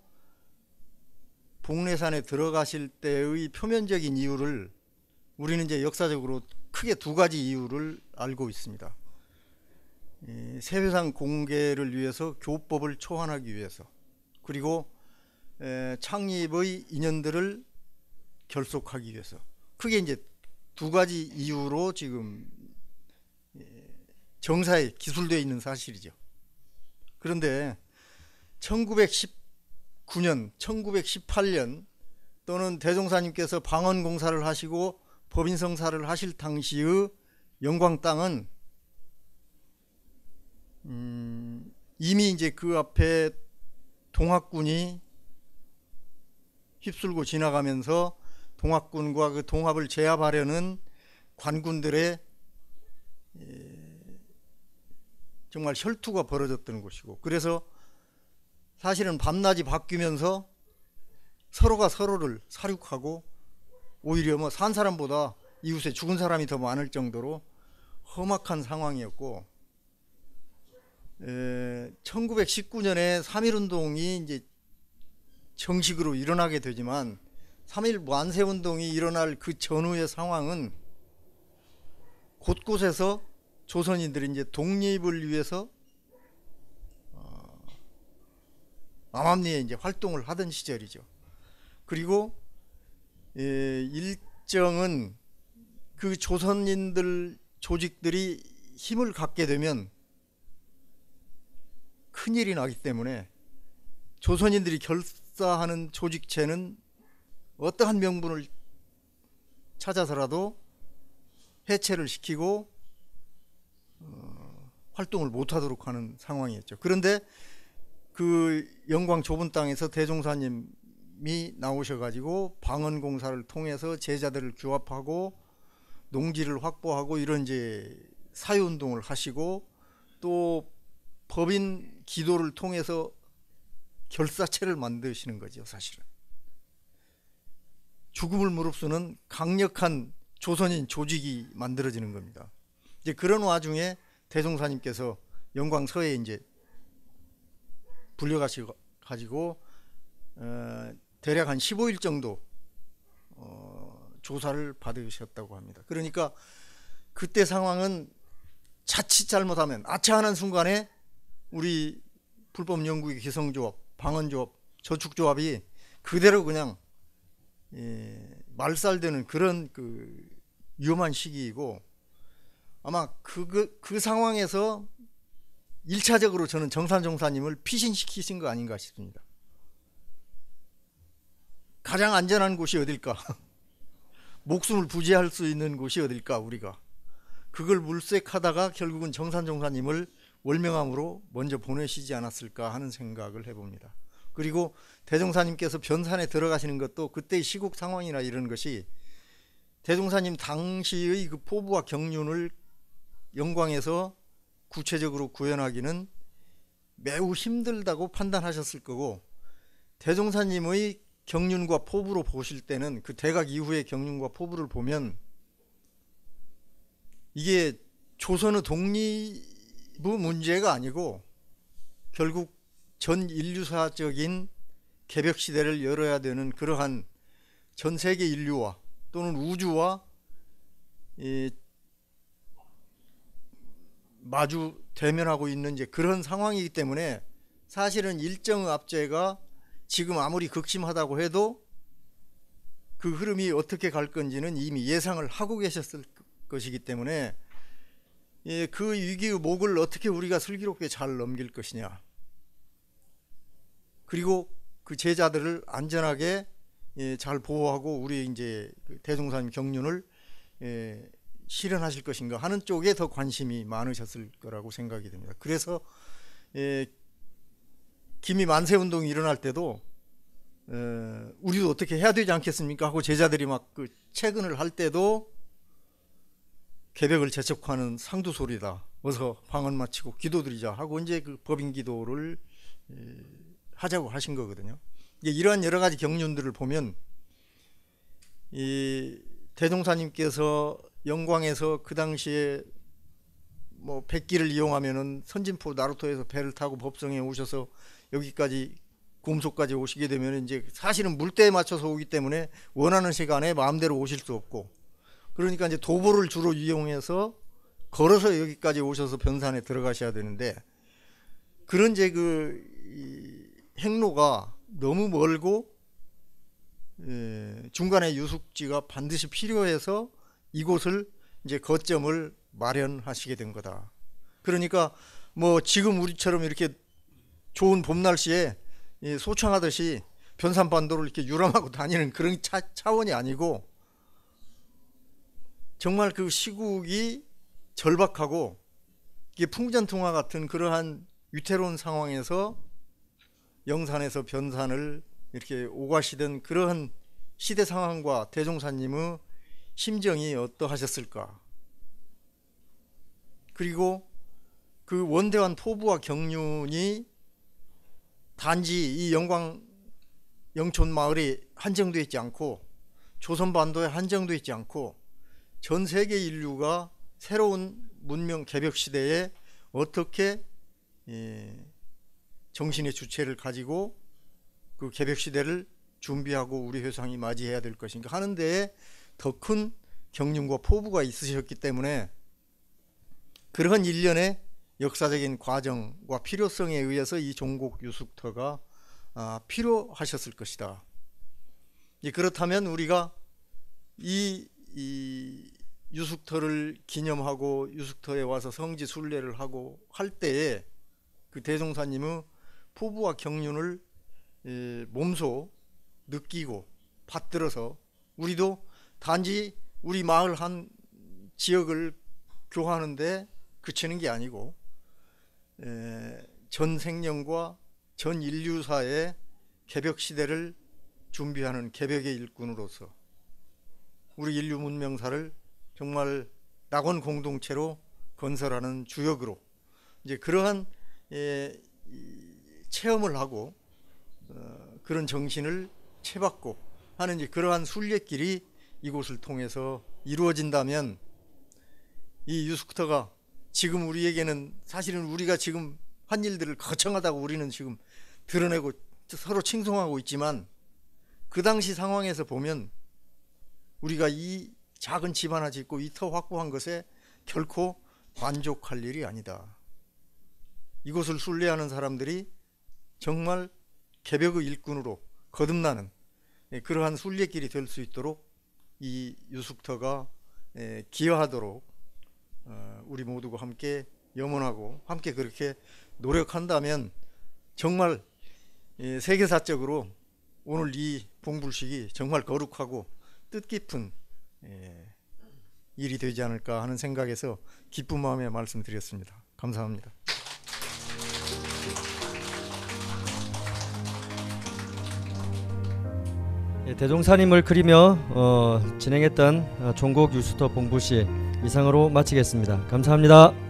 복례산에 들어가실 때의 표면적인 이유를 우리는 이제 역사적으로 크게 두 가지 이유를 알고 있습니다. 세회상 공개를 위해서 교법을 초안하기 위해서, 그리고 창립의 인연들을 결속하기 위해서, 크게 이제 두 가지 이유로 지금 정사에 기술되어 있는 사실이죠. 그런데 1919년, 1918년 또는 대종사님께서 방언공사를 하시고 법인성사를 하실 당시의 영광 땅은 이미 이제 그 앞에 동학군이 휩쓸고 지나가면서 동학군과 그 동합을 제압하려는 관군들의 정말 혈투가 벌어졌던 곳이고, 그래서 사실은 밤낮이 바뀌면서 서로가 서로를 살육하고 오히려 뭐 산 사람보다 이웃에 죽은 사람이 더 많을 정도로 험악한 상황이었고, 1919년에 3.1운동이 이제 정식으로 일어나게 되지만 3.1 만세운동이 일어날 그 전후의 상황은 곳곳에서 조선인들이 이제 독립을 위해서 암암리에 이제 활동을 하던 시절이죠. 그리고 일정은 그 조선인들 조직들이 힘을 갖게 되면 큰일이 나기 때문에 조선인들이 결사하는 조직체는 어떠한 명분을 찾아서라도 해체를 시키고 활동을 못하도록 하는 상황이었죠. 그런데 그 영광 좁은 땅에서 대종사님이 나오셔가지고 방언공사를 통해서 제자들을 규합하고 농지를 확보하고 이런 이제 사유운동을 하시고 또 법인 기도를 통해서 결사체를 만드시는 거죠. 사실은 죽음을 무릅쓰는 강력한 조선인 조직이 만들어지는 겁니다. 이제 그런 와중에 대종사님께서 영광서에 이제 불려가지고 대략 한 15일 정도 조사를 받으셨다고 합니다. 그러니까 그때 상황은 자칫 잘못하면 아차하는 순간에 우리 불법연구기 기성조합, 방언조합, 저축조합이 그대로 그냥 말살되는 그런 그 위험한 시기이고, 아마 그 상황에서 1차적으로 저는 정산종사님을 피신시키신 거 아닌가 싶습니다. 가장 안전한 곳이 어딜까? 목숨을 부지할 수 있는 곳이 어딜까? 우리가 그걸 물색하다가 결국은 정산종사님을 월명암으로 먼저 보내시지 않았을까 하는 생각을 해봅니다. 그리고 대종사님께서 변산에 들어가시는 것도 그때의 시국 상황이나 이런 것이 대종사님 당시의 그 포부와 경륜을 영광에서 구체적으로 구현하기는 매우 힘들다고 판단하셨을 거고, 대종사님의 경륜과 포부로 보실 때는 그 대각 이후의 경륜과 포부를 보면 이게 조선의 독립의 문제가 아니고 결국 전 인류사적인 개벽 시대를 열어야 되는 그러한 전 세계 인류와 또는 우주와 마주 대면하고 있는 이제 그런 상황이기 때문에 사실은 일정의 압제가 지금 아무리 극심하다고 해도 그 흐름이 어떻게 갈 건지는 이미 예상을 하고 계셨을 것이기 때문에 그 위기의 목을 어떻게 우리가 슬기롭게 잘 넘길 것이냐, 그리고 그 제자들을 안전하게 잘 보호하고 우리 이제 대종사님 경륜을 실현하실 것인가 하는 쪽에 더 관심이 많으셨을 거라고 생각이 됩니다. 그래서 기미 만세운동이 일어날 때도 우리도 어떻게 해야 되지 않겠습니까 하고 제자들이 막 그 채근을 할 때도 개벽을 재촉하는 상두소리다, 어서 방언 마치고 기도드리자 하고 이제 그 법인 기도를 하자고 하신 거거든요. 이러한 여러 가지 경륜들을 보면 이 대종사님께서 영광에서 그 당시에 뭐 백기를 이용하면은 선진포 나루토에서 배를 타고 법성에 오셔서 여기까지 곰소까지 오시게 되면 이제 사실은 물때에 맞춰서 오기 때문에 원하는 시간에 마음대로 오실 수 없고, 그러니까 이제 도보를 주로 이용해서 걸어서 여기까지 오셔서 변산에 들어가셔야 되는데, 그런 이제 이 행로가 너무 멀고 중간에 유숙지가 반드시 필요해서 이곳을 이제 거점을 마련하시게 된 거다. 그러니까 뭐 지금 우리처럼 이렇게 좋은 봄 날씨에 소창하듯이 변산반도를 이렇게 유람하고 다니는 그런 차원이 아니고, 정말 그 시국이 절박하고 이게 풍전통화 같은 그러한 위태로운 상황에서 영산에서 변산을 이렇게 오가시던 그러한 시대 상황과 대종사님의 심정이 어떠하셨을까. 그리고 그 원대한 포부와 경륜이 단지 이 영천 마을에 한정되어 있지 않고 조선반도에 한정되어 있지 않고 전 세계 인류가 새로운 문명 개벽 시대에 어떻게 정신의 주체를 가지고 그 개벽 시대를 준비하고 우리 회상이 맞이해야 될 것인가 하는 데에 더 큰 경륜과 포부가 있으셨기 때문에 그러한 일련의 역사적인 과정과 필요성에 의해서 이 종곡 유숙터가 필요하셨을 것이다. 그렇다면 우리가 이 유숙터를 기념하고 유숙터에 와서 성지 순례를 하고 할 때에 그 대종사님의 포부와 경륜을 몸소 느끼고 받들어서 우리도 단지 우리 마을 한 지역을 교화하는데 그치는 게 아니고 전 생명과 전 인류사의 개벽 시대를 준비하는 개벽의 일꾼으로서 우리 인류 문명사를 정말 낙원 공동체로 건설하는 주역으로 이제 그러한 체험을 하고 그런 정신을 채받고 하는 이제 그러한 순례길이 이곳을 통해서 이루어진다면 이 유숙터가 지금 우리에게는 사실은 우리가 지금 한 일들을 거창하다고 우리는 지금 드러내고 서로 칭송하고 있지만 그 당시 상황에서 보면 우리가 이 작은 집 하나 짓고 이 터 확보한 것에 결코 만족할 일이 아니다. 이곳을 순례하는 사람들이 정말 개벽의 일꾼으로 거듭나는 그러한 순례길이 될 수 있도록 이 유숙터가 기여하도록 우리 모두가 함께 염원하고 함께 그렇게 노력한다면 정말 세계사적으로 오늘 이 봉불식이 정말 거룩하고 뜻깊은 일이 되지 않을까 하는 생각에서 기쁜 마음에 말씀드렸습니다. 감사합니다. 대종사님을 그리며 진행했던 종곡 유숙터 봉불식 이상으로 마치겠습니다. 감사합니다.